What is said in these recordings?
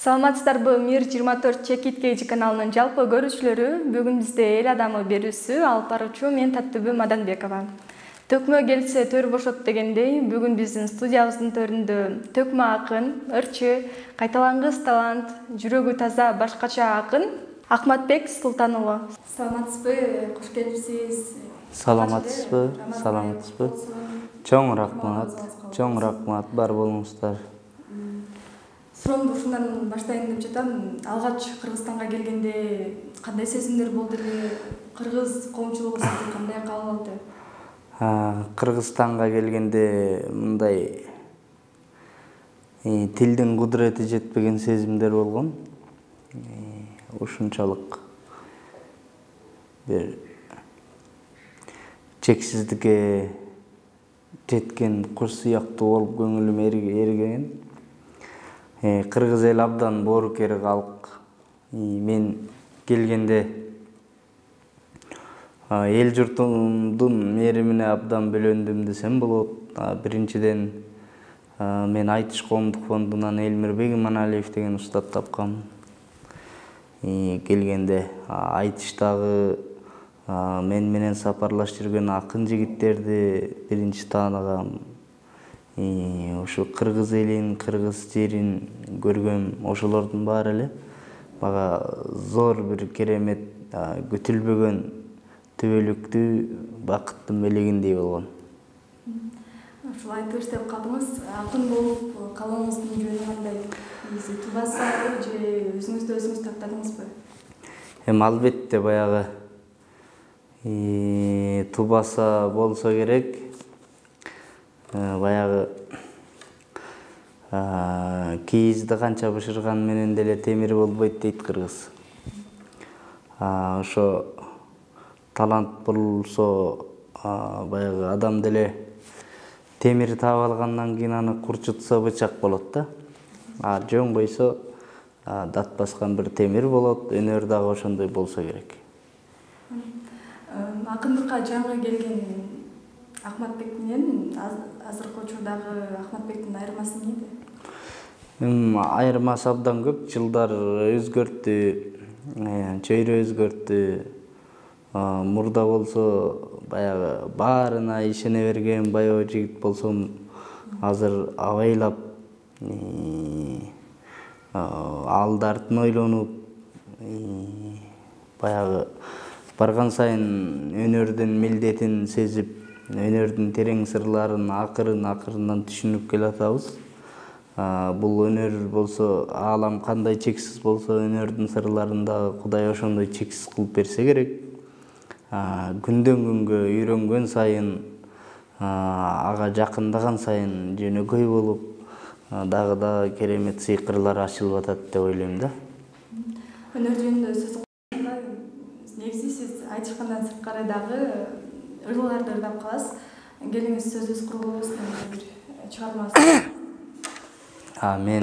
Саламатсыздарбы, Мир 24 Чекит Кейджи каналынын жалпы көрүүчүлөрү. Бүгүн бизде эл адамы берүүсү алып баруучу мен Таттыбү Маданбекова. Төкмө келсе төр бошот дегендей, бүгүн биздин студиябыздын төрүндө төкмө акын, ырчы, кайталангыс талант, жүрөгү таза башкача акын Акматбек Султан уулу. Саламатсызбы, кош келипсиз. Саламатсызбы, саламатсызбы. Чоң рахмат, бар болуңуздар. Суроомду ушундан баштайын деп жатам. Алгач Кыргызстанга келгенде кандай сезимдер болду эле? Кыргыз коомчулугу сизди кандай кабыл алды? Кыргызстанга келгенде мындай тилдин кудурети жетпеген сезимдер болгон. Ушунчалык бир чексиздикке жеткен куш сыяктуу болуп көңүлүм эрген. Кыргыз эл абдан боорукер калк. Мен келгенде эл журтумдун мээримине абдан бөлөндүм десем болот. Биринчиден мен Айтыш коомдук фондунан Элмирбек Иманалиев деген устат тапкам. Келгенде Айтыштагы мен менен сапарлаш жүргөн акын жигиттерди биринчи тааныгам. Ошо кыргыз элин, кыргыз жерин көргөм, ошолордун баары эле мага зор бир керемет, күтүлбөгөн түбөлүктүү бакыттын белегиндей болгон. Ушул Айтыш деп калдыңыз, акын болуп калууңуздун жөнү кандай? Тубаса же өзүңүздү өзүңүз тактадыңызбы? Албетте баягы тубаса болсо керек. Баягы кийизди канча бышырган менен деле темир болбойт дейт кыргыз. Ошо талант болсо баягы адам деле темир таап алгандан кийин аны курчутса бычак болот да. Жөн койсо дат баскан бир темир болот, өнөр дагы ошондой болсо керек. Акындыкка жаңы келген Акматбек менен азыркы учурдагы Акматбектин айырмасы эмнеде? Айырмасы абдан көп. Жылдар өзгөрттү, чөйрө өзгөрттү. Мурда болсо баягы баарына ишене берген баягы жигит болсом, азыр абайлап алды артын ойлонуп, баягы барган сайын өнөрдүн милдетин сезип, өнөрдүн терең сырларын акырындан түшүнүп келатабыз. Бул өнөр болсо, аалам кандай чексиз болсо, өнөрдүн сырларын да Кудай ошондой чексиз кылып берсе керек. Күндөн күнгө үйрөнгөн сайын, ага жакындаган сайын жөнөкөй болуп, дагы керемет сыйкырлар ачылып атат деп ойлойм да. Өнөр жөнүндө сөз кылганда, негизи сиз айтышкандан сырткары дагы ырларды ырдап каласыз. Келиңиз сөзүбүз курулуусунан бир чыгармаңыз. Мен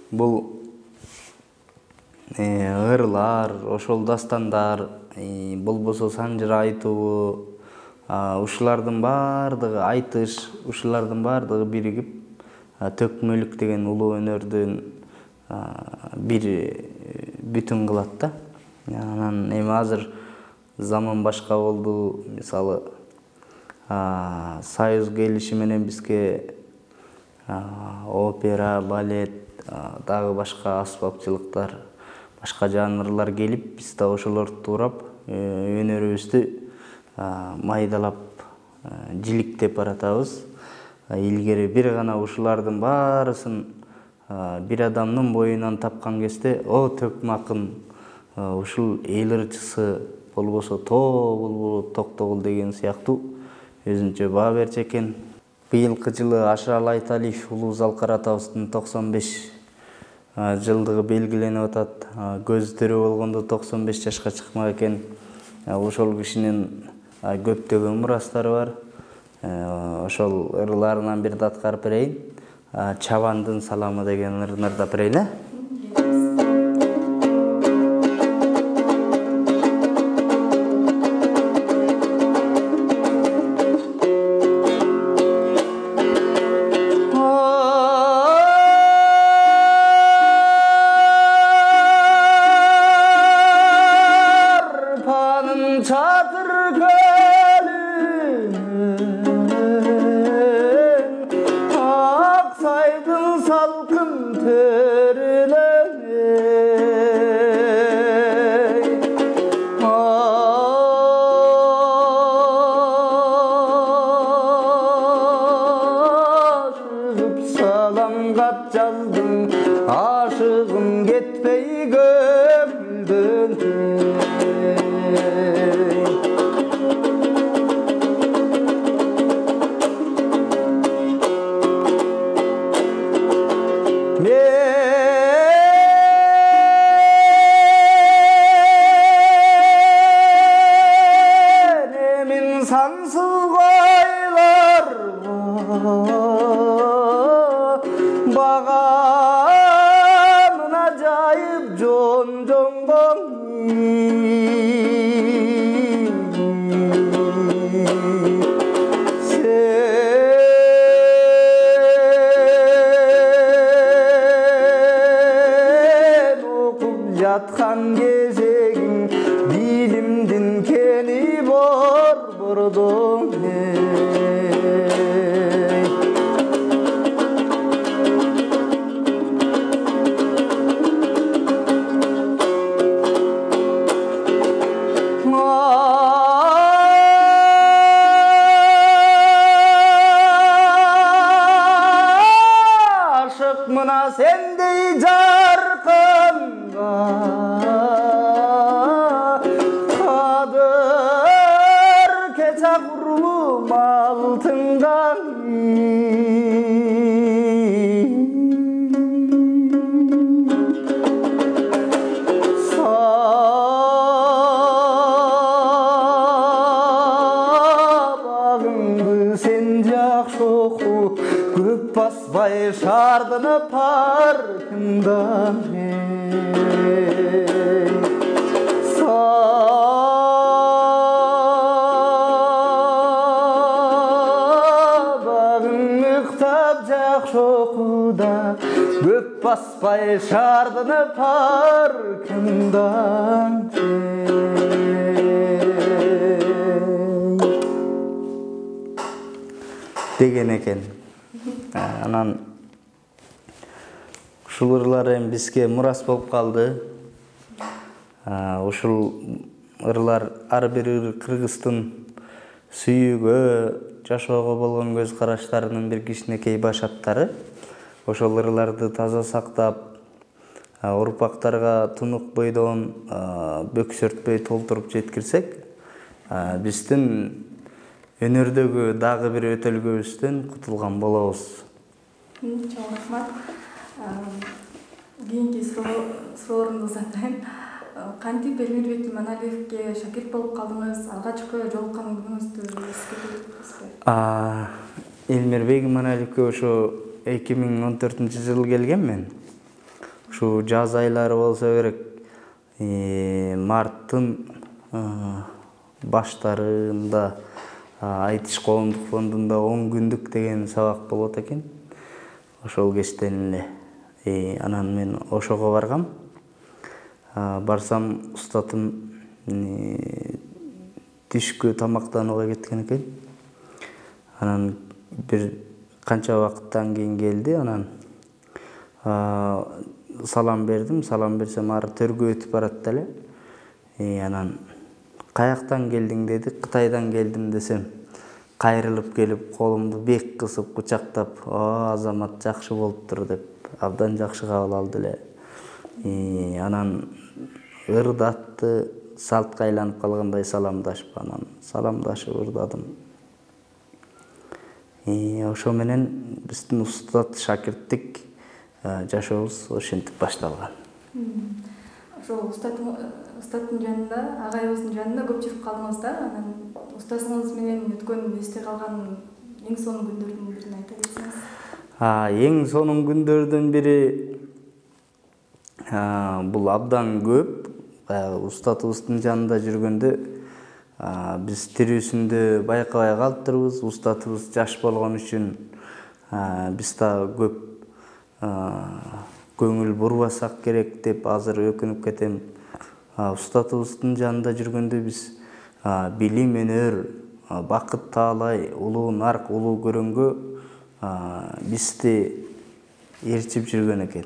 бул ырлар, ошол дастандар, болбосо санжыр айтуу, ушулардын баардыгы айтыш, ушулардын баардыгы биригип төкмөлүк деген улуу өнөрдүн бир бүтүн кылат да. Анан эми азыр заман башка болду. Мисалы, Союз келиши менен бизге опера, балет, дагы башка аспапчылыктар, башка жанрлар келип, биз да ошолорду туурап, өнөрүбүздү майдалап, жиликтеп баратабыз. Илгери бир гана ушулардын баарысын бир адамдын боюнан тапкан кезде, төкмө акын, ушул эл ырчысы, болбосо Тобул, Токтогул деген сыяктуу өзүнчө баа берчү экен. Быйылкы жылы Ашырал Айталиев улуу Залкар атабыздын 95 жылдыгы белгиленип атат. Көзү тирүү болгондо 95 жашка чыкмак экен. Ошол кишинин көптөгөн мурастары бар. Ошол ырларынан бир аткарып берейин. Чабандын саламы деген ырын ырдап берейин. Salamgat yazdım, aşığım gitmeyi gömdün. Benim sansız aylar bağamın acayip con sen okup yatkan gezegin dilimdin keni bordun aşık mına sendey jarkınga kadır keça kurulum altından sabahыңды sen жақсы оқу көп баспай шардыны паркында сабағың ұйықтап жақсы оқуда көп баспай шардыны паркында деген экен. Анан ушул ырлар эми бизге мурас болуп калды. Ушул ырлар ар бир ыр кыргыздын сүйүүгө, жашоого болгон көз караштарынын бир кичинекей башаттары. Ошол ырларды таза сактап, урпактарга тунук бойдон бөксөртпөй толтуруп жеткирсек, биздин өнөрдөгү дагы бир өтөлгөбүздөн кутулган болобуз. Чоң рахмат. Кийинки суроорумду узатайын. Кантип Элмирбек Иманалиевге шакирт болуп калдыңыз? Алгачкы жолуккан күнүңүздү эске түзүңүзбү? Элмирбек Иманалиевге ошо 2014-жылы келгенмин. Ушу жаз айлары болсо керек. Марттын баштарында Айтыш коомдук фондунда 10 күндүк деген сабак болот экен. Ошол кечтен эле. Анан мен ошого баргам. Барсам устатым түшкө тамактанууга кеткен экен. Анан бир канча убакыттан кийин келди. Анан салам бердим. Салам берсем ары төргө өтүп барат эле. Анан каяктан келдиң деди. Кытайдан келдим десем, кайрылып келип колумду бек кысып кучактап, азамат жакшы болуптур деп абдан жакшы кабыл алды эле. Анан ырдатты, салтка айланып калгандай саламдашып, анан саламдашып ырдадым. Ошо менен биздин устат шакирттик жашообуз ошентип башталган. Ошол устаттын жанында, агайыбыздын жанында көп жүрүп калдыңыз да, анан устазыңыз менен өткөн эсте калган эң сонун күндөрдүн бирин айта кетсеңиз. Эң сонун күндөрдүн бири бул абдан көп. Устатыбыздын жанында жүргөндө биз тирүүсүндө байкабай калыптырбыз. Устатыбыз жаш болгон үчүн биз да көп көңүл бурбасак керек деп азыр өкүнүп кетем. Устатыбыздын жанында жүргөндө биз билим, өнөр, бакыт таалай, улуу нарк, улуу көрөнгө бизди ээрчип жүргөн экен.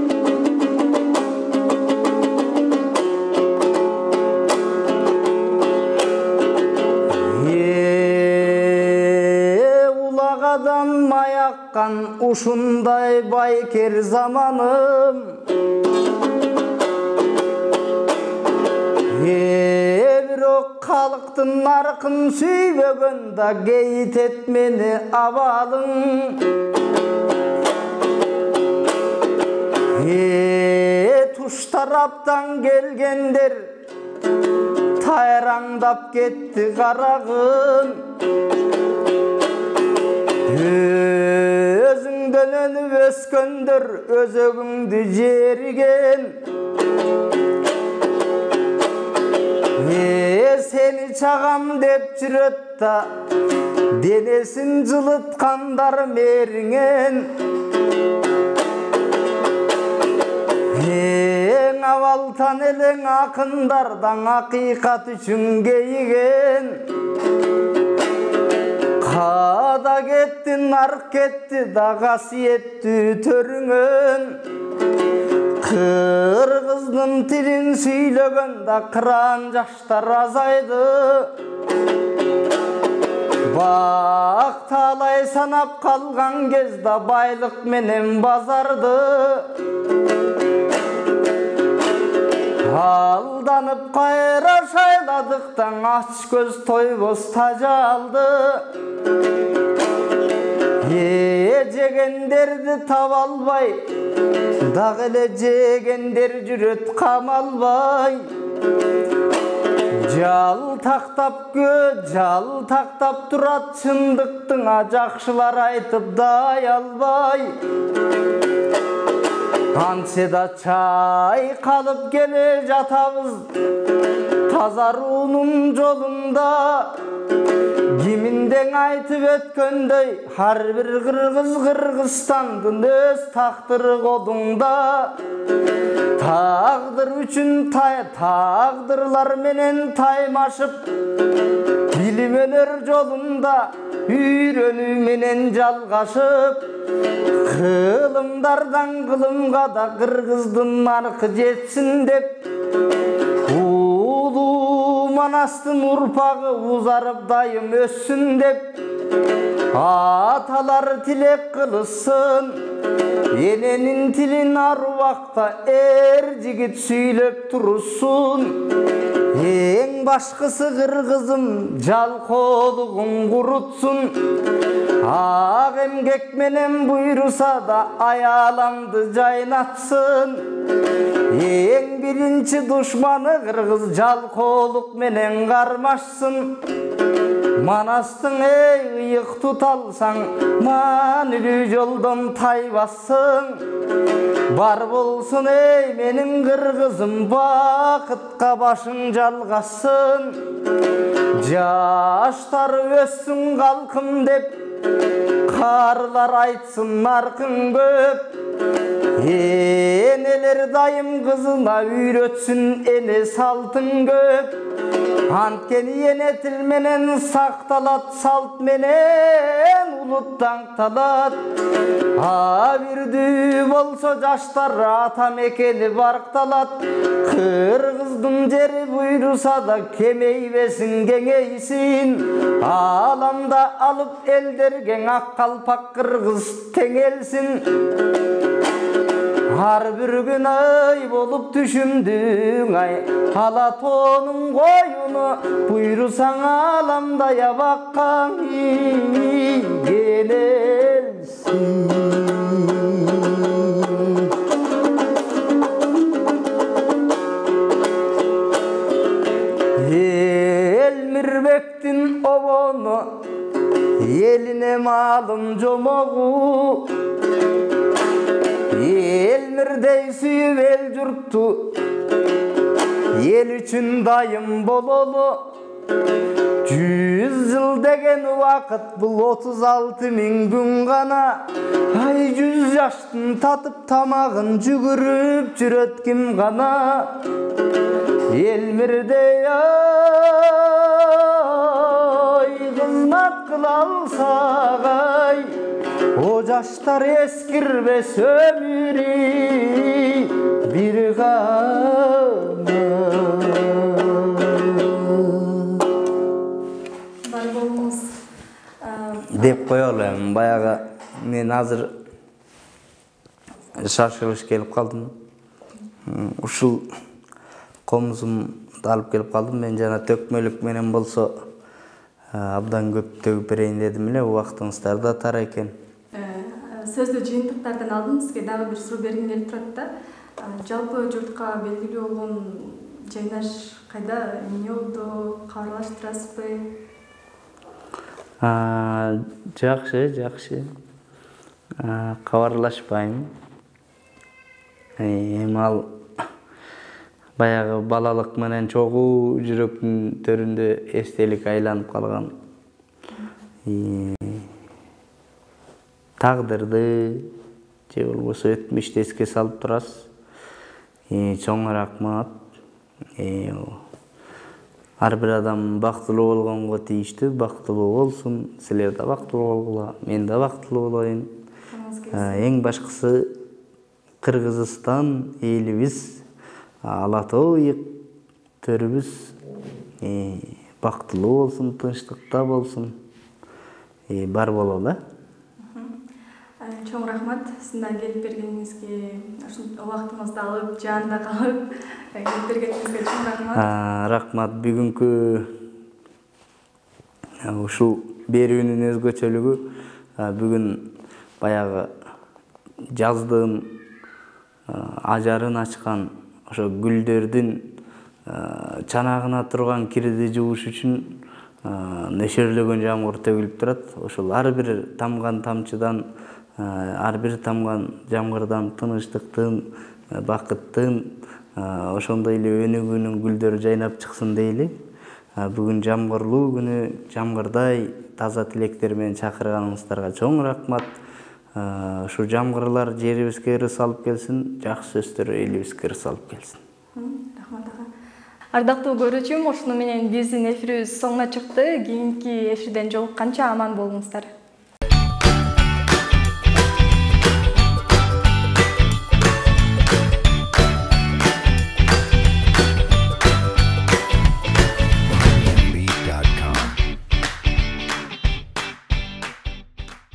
ушундай байкер заманым. Бирок халыктын наркын сүйбөгөн да кейтет мени абалың. Туш тараптан келгендер тайраңдап кетти карагын. Өзүңдөн өнүп өскөндөр өзөгүңдү жериген. Seni çağam dep жүрөт да денесин жылыткандар мериңен. Эң авалтан элең акындардан акыйкат үчүн кейиген. Када кетти нарк кетти да касиеттүү төрүңөн. Кыргыздын тилин сүйлөгөндө кыран жаштар азайды. Бак талай санап калган кезде байлык менен базарды. Алданып кайра шайладыктан ач көз тойбоз тажалды. Жегендерди таба албай, дагы эле жегендер жүрөт камалбай. Жалтактап турат чындыктың жакшылар айтып дай албай. Анчеда чайкалып келе жатабыз тазаруунун жолунда. Киминден айтып өткөндөй ар бир кыргыз Кыргызстандын өз тактыры колунда. Тагдыр үчүн тагдырлар менен таймашып, билим өнөр жолунда үйрөнүү менен жалгашып. Кылымдардан кылымга да кыргыздын наркы жетсин деп, Манастын урпагы узарып дайым өссүн деп, аталар тилек кылышсын. Эненин тилин ар убакта жигит сүйлөп турушсун. Эң башкысы кыргызым жалкоолугун курутсун. Ак эмгек менен буйруса да аяламды жайнатсын. Эң биринчи душманы кыргыз жалкоолук менен кармашсын. Манастың ыйык туталсаң, маанилүү жолдон тайбассың. Бар болсун менин кыргызым, бакытка башың жалгассын. Жаштар өссүн калкым деп, карлар айтсын наркын көп. Энелер дайым кызына үйрөтсүн эне салтын көп. Анткени эне тил менен сакталат, салт менен улут таңталат. Бирдүү болсо жаштар ата мекени баркталат. Кыргыздын жери буйруса да кемейбесин кеңейсин. Аламда алып элдерге ак калпак кыргыз теңелсин. Ар бир күн ай болуп түшүмдүң ай, ала тоонун коюну буйрусаң аламда ябаккан келелсин. Элмирбектин обону элине малым жомогу. Элмирдей сүйүп эл журтту, эл үчүн дайым бололу. 100 жыл деген убакыт, бул 36 000 күн гана. Ай 100 жаштын татып тамагын жүгүрүп жүрөт ким гана. Элмирдей ай кызмат кыла алсак ай, о жаштар эскирбес өмүрү бир гана. Бар болуңуз деп коелу. Баягы мен азыр шашылыш келип калдым. Ушул комузумду алып келип калдым. Мен жана төкмөлүк менен болсо абдан көп төгүп берейин дедим эле. Убактыңыздар да тар экен. Сөздү жыйынтыктардан алдым, сизге дагы бир суроо бергим келип турат да. Жалпы журтка белгилүү болгон жайнаш кайда, эмне болду, кабарлаштырасызбы? Жакшы. Кабарлашпайм. Эми ал баягы балалык менен чогуу жүрөктүн төрүндө эстелик айланып калган. Тагдырды же болбосо өтмүштү эске салып турасыз. Чоң рахмат. Ар бир адам бактылуу болгонго тийиштүү, бактылуу болсун. Силер да бактылуу болгула, мен да бактылуу болоюн. Эң башкысы Кыргызстан элибиз, Ала Тоо ыйык төрүбүз бактылуу болсун, тынчтыкта болсун. Бар бололу. Чоң рахмат сизин келип бергениңизге, ушунча убактыңызды алып, жанында калып келип бергениңизге чоң рахмат. Рахмат. Бүгүнкү ушул берүүнүн өзгөчөлүгү бүгүн баягы жаздын ажарын ачкан ошо гүлдөрдүн чанагына турган кирди жууш үчүн нөшөрлөгөн жамгыр төгүлүп турат. Ошол ар бир тамган тамчыдан, ар бир тамган жамгырдан тынычтыктын, бакыттын, ошондой эле өнүгүүнүн гүлдөрү жайнап чыксын дейли. Бүгүн жамгырлуу күнү, жамгырдай таза тилектер менен чакырганыңыздарга чоң рахмат. Ушу жамгырлар жерибизге ырыс алып келсин, жакшы сөздөр элибизге ырыс алып келсин. Рахмат ага. Ардактуу көрүүчүм, ушуну менен биздин эфирибиз соңуна чыкты. Кийинки эфирден жолукканча аман болуңуздар.